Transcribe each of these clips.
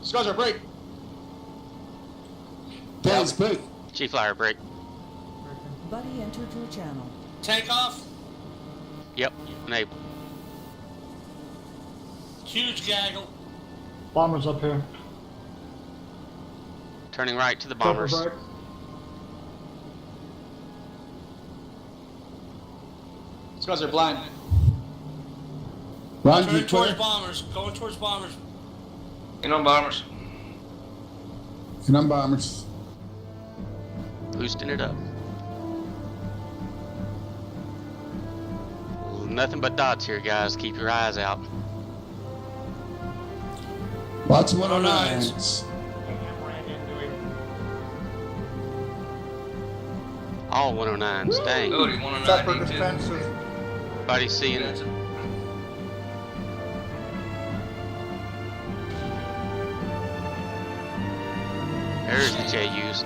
Scuzzer, break. Guys, break. G-Flyer, break. Buddy entered your channel. Tank off. Yep, enable. Huge gaggle. Bombers up here. Turning right to the bombers. Break. Scuzzer, blind. Ron, Turning you towards clear? bombers. Going towards bombers. In on bombers. And I'm bombers. Boosting it up. Nothing but dots here, guys. Keep your eyes out. Lots of 109s. All 109s. Dang. Odie, 109 Separate D2. defensive. Everybody seeing it. Defensive. There's the JUs.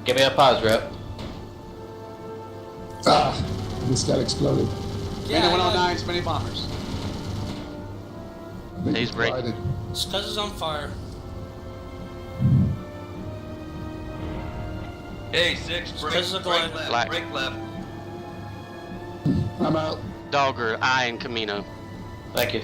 Give me a pause rep. Ah, this got exploded. Many 109s, many bombers. I think He's it's breaking. blinded. Scuzz is on fire. A6, break, Scuzz is a blind. left, Black. break left. I'm out. Dogger, I and Camino. Thank you.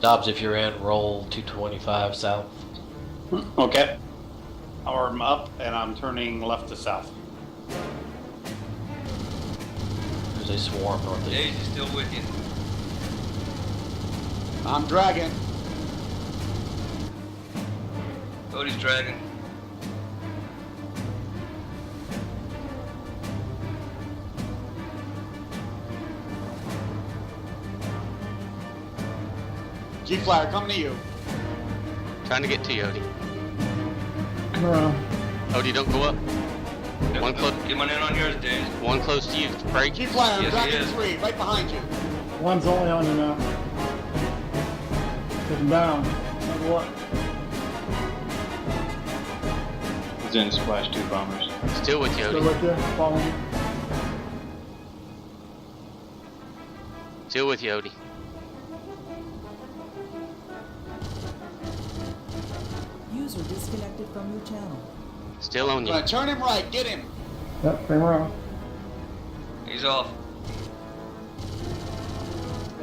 Dobbs, if you're in, roll 225 south. Okay. I'm up and I'm turning left to south. There's a swarm northeast. Daisy's still with you. I'm dragging. Odie's dragging. G-Flyer, coming to you. Trying to get to you, Odie. Come around. Odie, don't go up. One close. Get one in on yours, Daisy. One close to you. Break. G-Flyer, I'm Yes, he dragging is. 3, right behind you. One's only on you now. Take him down. Number what? Zen splash 2 bombers. Still with you, Still Odie. with you? Following you? Still with you, Odie. User disconnected from your channel. Still on you. Gonna turn him right, get him. Yep, bring him around. He's off.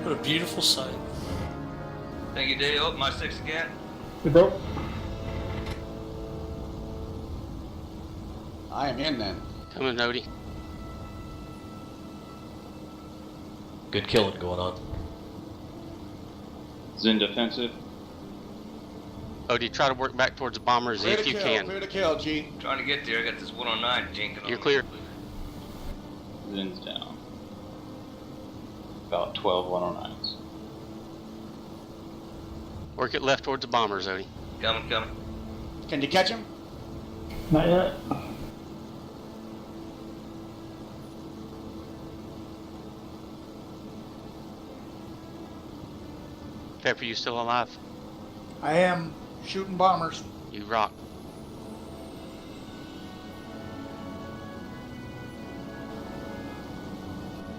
What a beautiful sight. Thank you, Dave. Oh, my 6 again. You broke? I am in then. Coming, Odie. Good killing going on. Zen defensive. Odie, try to work back towards the bombers Clear if to you kill, can. clear to kill, G. Trying to get there. I got this 109 jinking on You're me. clear. Zen's down. About 12 109s. Work it left towards the bombers, Odie. Coming, coming. Can you catch him? Not yet. Pepper, you still alive? I am shooting bombers. You rock.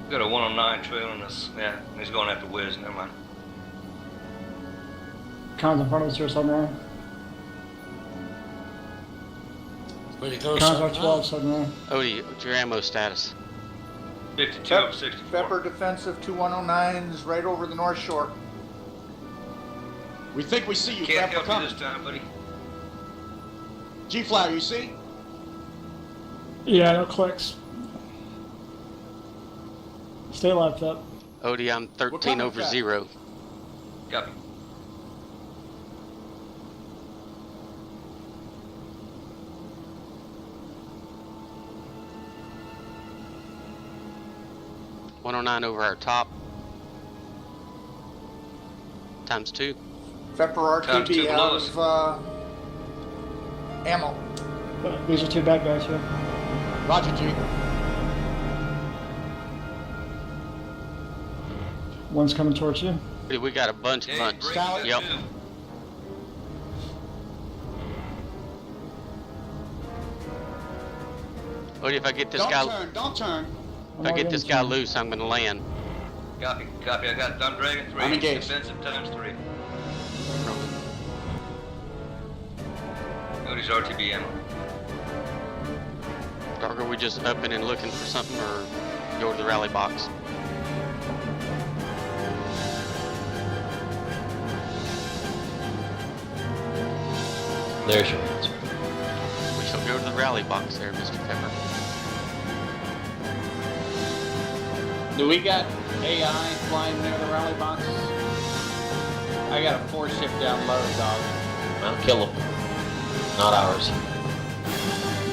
Got a 109 trailing us. Yeah, he's going after Wiz. Never mind. Cons in front of us here somewhere. Way to go, Cons are son. 12 somewhere. Odie, what's your ammo status? 52 of 64. Pepper defensive 2 109s right over the north shore. We think we see you, Can't Pepper, help you coming. this time, buddy. G-Flyer, you see? Yeah, no clicks. Stay alive, Pep. Odie, I'm 13 coming over back. 0. Copy. .109 over our top. Times 2. Pepper Time two RTB below out us. of ammo. These are 2 bad guys here. Roger, G. One's coming towards you. Odie, we got a bunch. Dave, break Sally? Yep. 2. Odie, if I get this Don't guy, turn, don't turn. If I get this guy loose, I'm gonna land. Copy, copy. I'm dragging 3. I'm engaged. Defensive times 3. Good, he's RTB ammo. Dog, are we just upping and looking for something, or go to the rally box? There's your answer. We shall go to the rally box there, Mr. Pepper. Do we got AI flying near the rally box? I got a 4-ship down low, dog. Well, kill them. Not ours.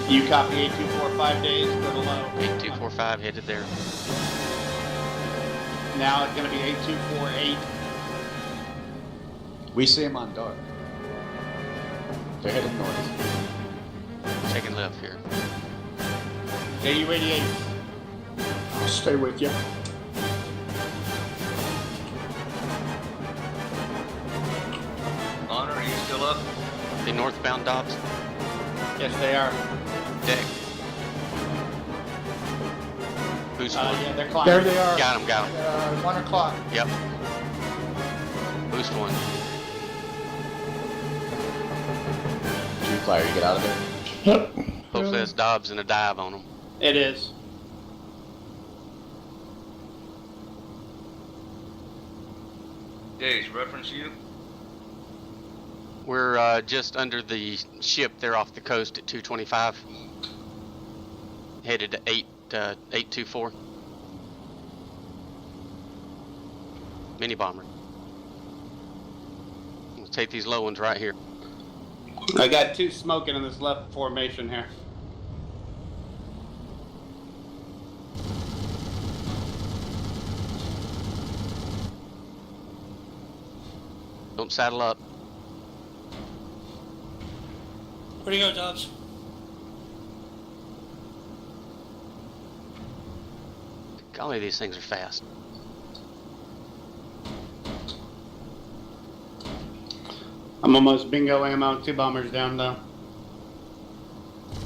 You copy 8245 days, go to low. 8245 headed there. Now it's gonna be 8248. We see him on dark. They're heading north. Checking left here. AU88. I'll stay with you. Honor, are you still up? The northbound Dobbs. Yes, they are. Deck. Who's one? Yeah, they're climbing. There they are. Got him, got him. 1 o'clock. Yep. Boost one. G-Flyer, you get out of there. Yep. Hopefully that's Dobbs and a dive on him. It is. Days, reference you? We're just under the ship there off the coast at 225. Headed to 824. Mini bomber. We'll take these low ones right here. I got 2 smoking in this left formation here. Don't saddle up. Where do you go, Dobbs? Golly, these things are fast. I'm almost bingo ammo, 2 bombers down though.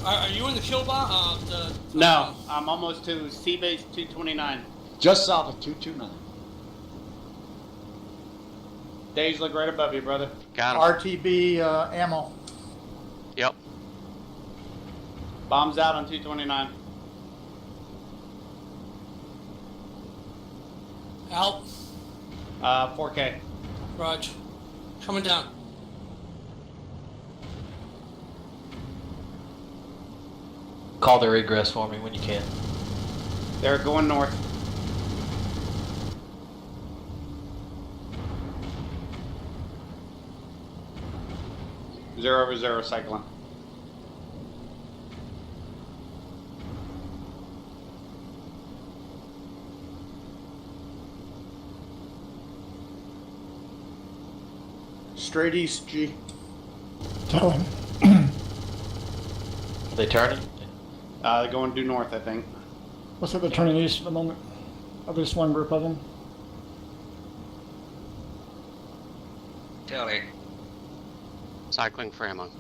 Are you in the kill box? No, I'm almost to sea base 229. Just south of 229. Days look right above you, brother. Got him. RTB ammo. Yep. Bombs out on 229. Out. 4K. Raj. Coming down. Call their egress for me when you can. They're going north. Zero over zero cycling. Straight east, G. Tell him. Are they turning? They're going due north, I think. Looks like they're turning east at the moment. At least one group of them. Tally. Cycling for ammo.